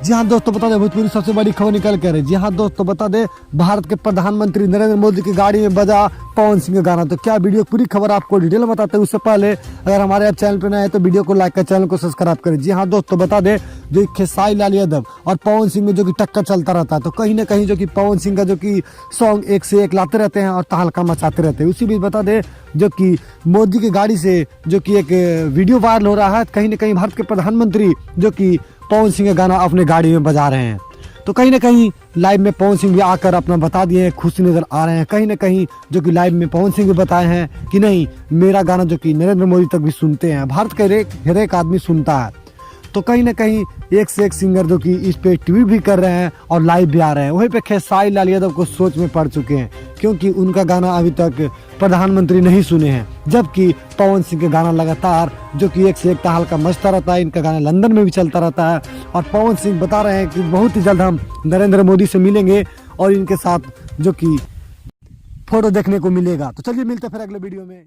जी हाँ दोस्तों, बता दें भोजपुरी सबसे बड़ी खबर निकल कर है। जी हाँ दोस्तों, बता दें भारत के प्रधानमंत्री नरेंद्र मोदी की गाड़ी में बजा पवन सिंह का गाना। तो क्या वीडियो पूरी खबर आपको डिटेल में बताते हैं। उससे पहले अगर हमारे आप चैनल पर नए हैं तो वीडियो को लाइक कर, चैनल को सब्सक्राइब करें। जी हाँ दोस्तों, बता दें जो खेसारी लाल यादव और पवन सिंह में जो कि टक्कर चलता रहता है, तो कहीं ना कहीं जो कि पवन सिंह का जो कि सॉन्ग एक से एक लाते रहते हैं और तहलका मचाते रहते हैं। उसी बीच बता दें जो कि मोदी की गाड़ी से जो कि एक वीडियो वायरल हो रहा है। कहीं ना कहीं भारत के प्रधानमंत्री जो कि पवन सिंह का गाना अपने गाड़ी में बजा रहे हैं। तो कहीं ना कहीं लाइव में पवन सिंह भी आकर अपना बता दिए हैं, खुश नजर आ रहे हैं। कहीं ना कहीं जो कि लाइव में पवन सिंह भी बताए हैं कि नहीं, मेरा गाना जो कि नरेंद्र मोदी तक भी सुनते हैं, भारत का हर एक आदमी सुनता है। तो कहीं ना कहीं एक से एक सिंगर जो कि इस पे ट्वीट भी कर रहे हैं और लाइव भी आ रहे हैं। वहीं पे खेसारी लाल यादव को सोच में पड़ चुके हैं, क्योंकि उनका गाना अभी तक प्रधानमंत्री नहीं सुने हैं, जबकि पवन सिंह के गाना लगातार जो कि एक से एक तहलका मचता रहता है। इनका गाना लंदन में भी चलता रहता है और पवन सिंह बता रहे हैं कि बहुत ही जल्द हम नरेंद्र मोदी से मिलेंगे और इनके साथ जो कि फोटो देखने को मिलेगा। तो चलिए मिलते हैं फिर अगले वीडियो में।